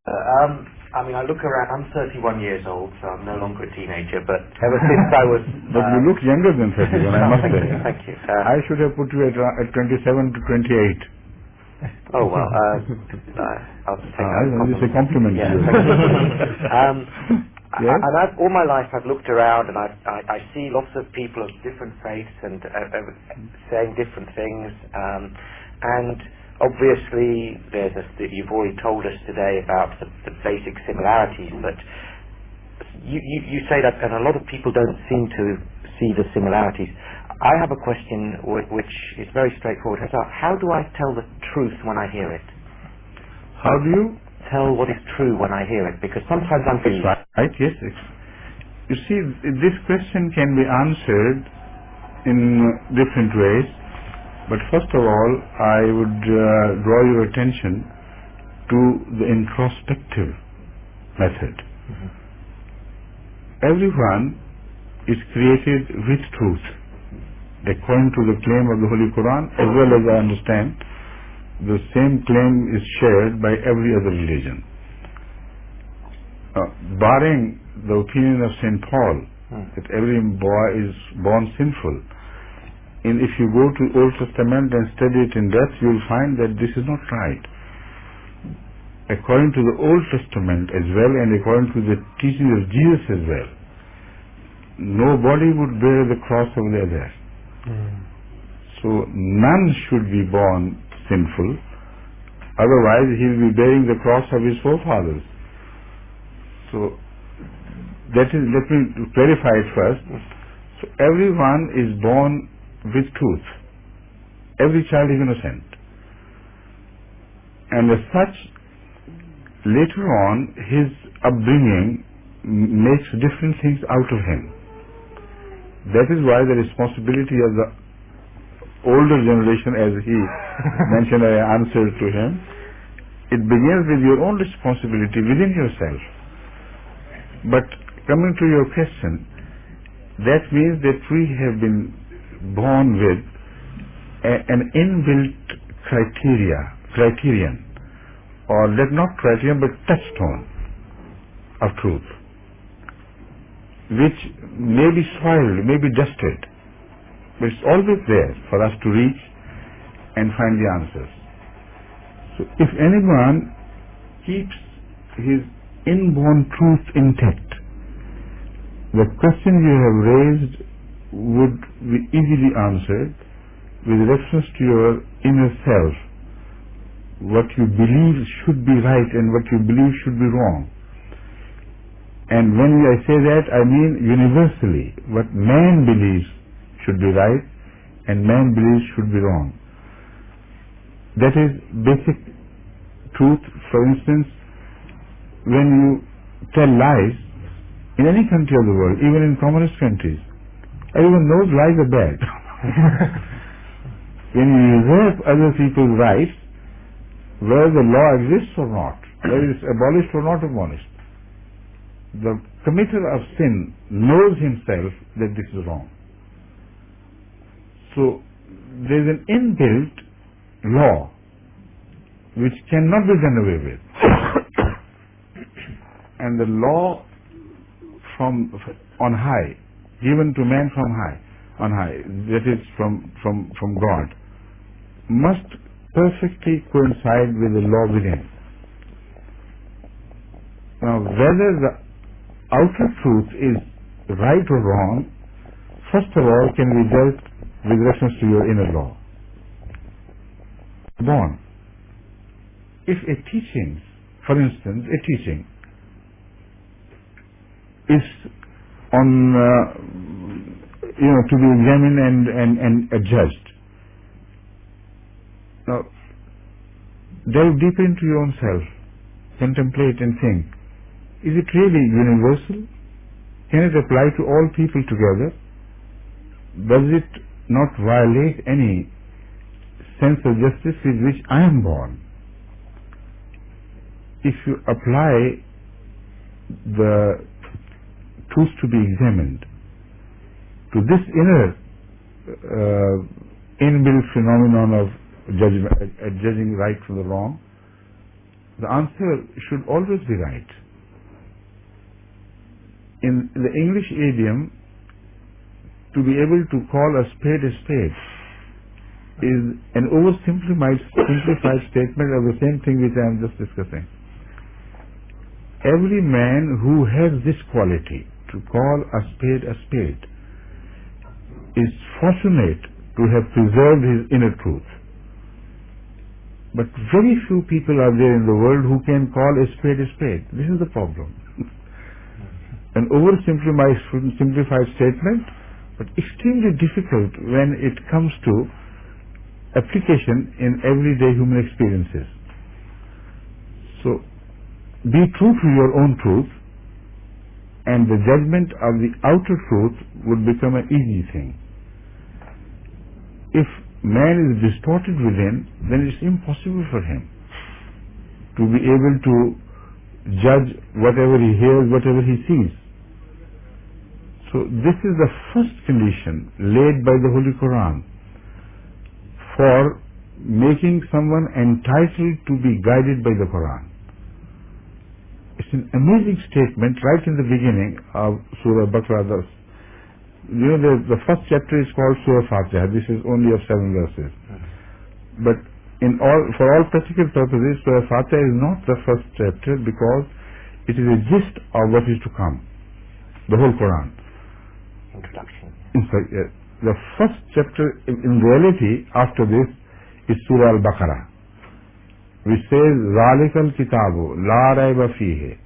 I mean, I look around, I'm 31 years old, so I'm no longer a teenager, but ever since I was... But you look younger than 31, I must say. Thank you. I should have put you at 27 to 28. Oh, well, I'll take that as it's a compliment to you. Yes? And all my life I've looked around and I see lots of people of different faiths and saying different things, and obviously you've already told us today about the basic similarities, but you say that, and a lot of people don't seem to see the similarities. I have a question which is very straightforward. How do I tell the truth when I hear it? How do you tell what is true when I hear it? Because sometimes I'm confused. Right, yes. You see, this question can be answered in different ways, but first of all, I would draw your attention to the introspective method. Mm-hmm. Everyone is created with truth, according to the claim of the Holy Quran, as well as I understand, the same claim is shared by every other religion. Barring the opinion of St. Paul, that every boy is born sinful, and if you go to Old Testament and study it in depth, you will find that this is not right. According to the Old Testament as well, and according to the teaching of Jesus as well, nobody would bear the cross of the other. So none should be born sinful, otherwise he will be bearing the cross of his forefathers. So that is, let me clarify it first. So everyone is born with truth. Every child is innocent, and as such, later on his upbringing makes different things out of him. That is why the responsibility of the older generation, as he mentioned, I answered to him, it begins with your own responsibility within yourself. But coming to your question, that means that we have been born with an inbuilt criterion, or not criterion but touchstone of truth, which may be soiled, may be dusted, but it's always there for us to reach and find the answers. So if anyone keeps his inborn truth intact, the question you have raised would be easily answered with reference to your inner self, what you believe should be right and what you believe should be wrong. And when I say that, I mean universally, what man believes should be right and man believes should be wrong. That is basic truth. For instance, when you tell lies in any country of the world, even in communist countries, everyone knows lies are bad. When you usurp other people's rights, whether the law exists or not, whether it is abolished or not abolished, the committer of sin knows himself that this is wrong. So there is an inbuilt law which cannot be done away with. And the law from on high, given to man from on high, that is from God, must perfectly coincide with the law within. Now, whether the outer truth is right or wrong, first of all, can be dealt with reference to your inner law. Born. If a teaching, for instance, a teaching is on, to be examined and adjudged. Now, delve deeper into your own self, contemplate and think. Is it really universal? Can it apply to all people together? Does it not violate any sense of justice with which I am born? If you apply the truth to be examined to this inner inbuilt phenomenon of judging right from the wrong, the answer should always be right. In the English idiom, to be able to call a spade is an oversimplified statement of the same thing which I am just discussing. Every man who has this quality, to call a spade, is fortunate to have preserved his inner truth. But very few people are there in the world who can call a spade. This is the problem. An oversimplified statement, but extremely difficult when it comes to application in everyday human experiences. So, be true to your own truth, and the judgment of the outer truth would become an easy thing. If man is distorted within, then it's impossible for him to be able to judge whatever he hears, whatever he sees. So this is the first condition laid by the Holy Quran for making someone entitled to be guided by the Quran. It's an amazing statement right in the beginning of Surah Baqarah. You know, the first chapter is called Surah Fatiha. This is only of 7 verses. But for all practical purposes, Surah Fatiha is not the first chapter because it is a gist of what is to come. The whole Quran. Introduction. In fact, the first chapter in reality after this is Surah Al-Baqarah, which says, ذَلِكَ الْكِتَابُ لَا رَيْبَ فِيهِ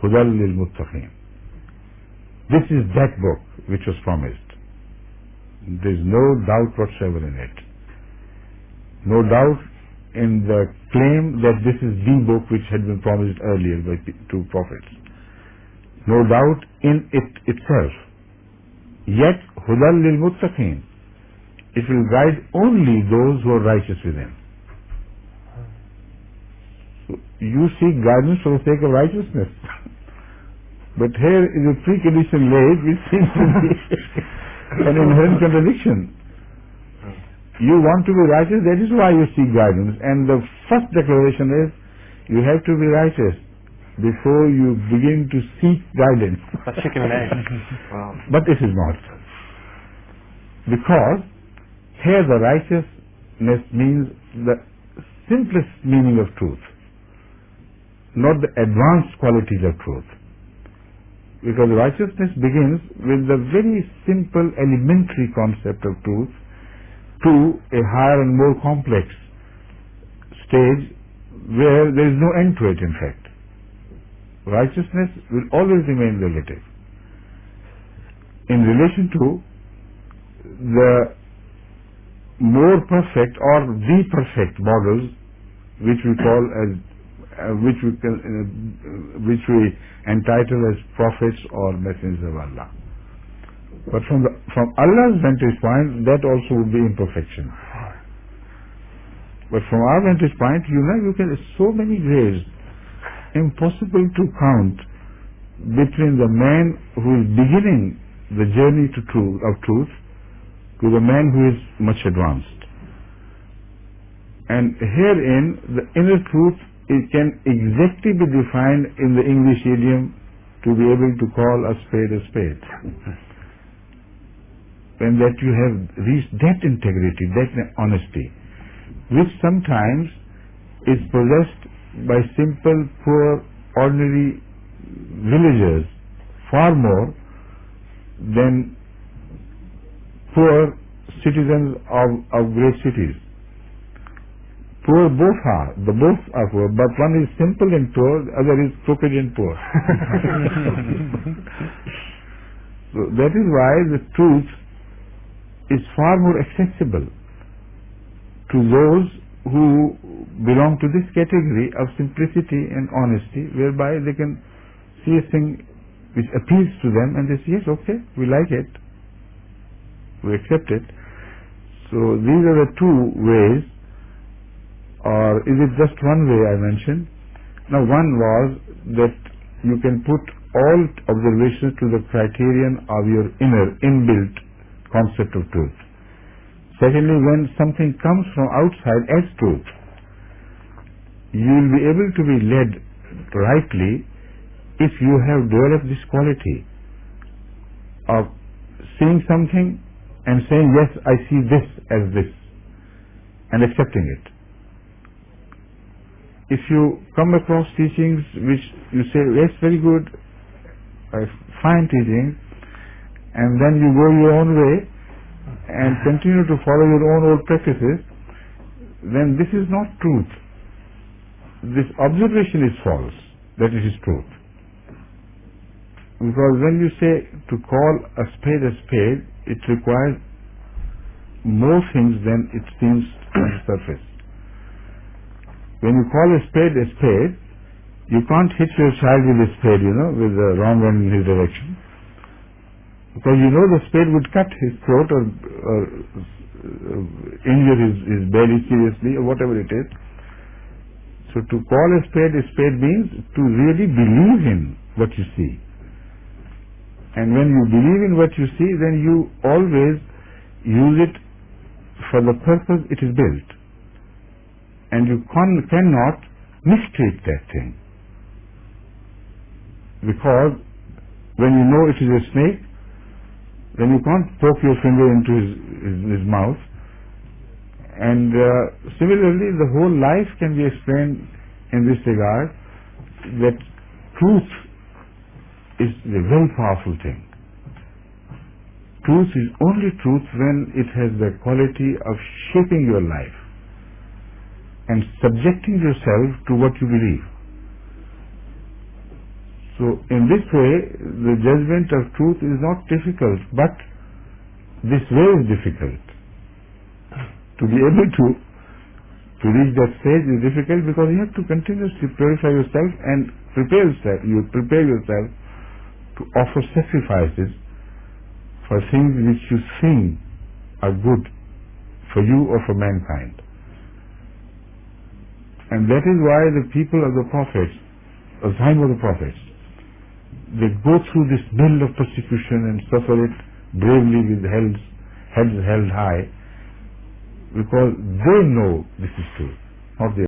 هُدًى لِلْمُتَّقِينَ. This is that book which was promised. There is no doubt whatsoever in it. No doubt in the claim that this is the book which had been promised earlier by two prophets. No doubt in it itself. Yet, هُدًى لِلْمُتَّقِينَ. It will guide only those who are righteous within. So you seek guidance for the sake of righteousness. But here is a precondition laid which seems to be an inherent contradiction. You want to be righteous, that is why you seek guidance. And the first declaration is, you have to be righteous before you begin to seek guidance. That's chicken and egg. Wow. But it is not. Because here the righteousness means the simplest meaning of truth, not the advanced qualities of truth. Because righteousness begins with the very simple elementary concept of truth to a higher and more complex stage where there is no end to it, in fact. Righteousness will always remain relative. In relation to the more perfect or the perfect models which we call as which we entitle as prophets or messengers of Allah. But from Allah's vantage point, that also would be imperfection. But from our vantage point, you can so many graves, impossible to count, between the man who is beginning the journey to truth to the man who is much advanced. And herein, the inner truth can exactly be defined in the English idiom to be able to call a spade. When that you have reached that integrity, that honesty, which sometimes is possessed by simple, poor, ordinary villagers far more than poor citizens of great cities. Poor both are poor, but one is simple and poor, the other is crooked and poor. So that is why the truth is far more accessible to those who belong to this category of simplicity and honesty, whereby they can see a thing which appeals to them and they say, yes, okay, we like it, we accept it. So these are the two ways. Or is it just one way I mentioned? Now, one was that you can put all observations to the criterion of your inbuilt concept of truth. Secondly, when something comes from outside as truth, you will be able to be led rightly if you have developed this quality of seeing something and saying, yes, I see this as this, and accepting it. If you come across teachings which you say, yes, very good, fine teaching, and then you go your own way and continue to follow your own old practices, then this is not truth. This observation is false, that it is truth. Because when you say to call a spade, it requires more things than it seems on the surface. When you call a spade, you can't hit your child with a spade, with the wrong one in his direction. Because the spade would cut his throat or injure his belly seriously or whatever it is. So to call a spade means to really believe in what you see. And when you believe in what you see, then you always use it for the purpose it is built. And you cannot mistreat that thing. Because when you know it is a snake, then you can't poke your finger into his mouth. And similarly, the whole life can be explained in this regard, that truth is a very powerful thing. Truth is only truth when it has the quality of shaping your life and subjecting yourself to what you believe. So in this way, the judgment of truth is not difficult, but this way is difficult. To be able to reach that stage is difficult because you have to continuously purify yourself and prepare yourself to offer sacrifices for things which you think are good for you or for mankind. And that is why the people of the prophets, of the time of the prophets, they go through this mill of persecution and suffer it bravely with heads held high, because they know this is true, not the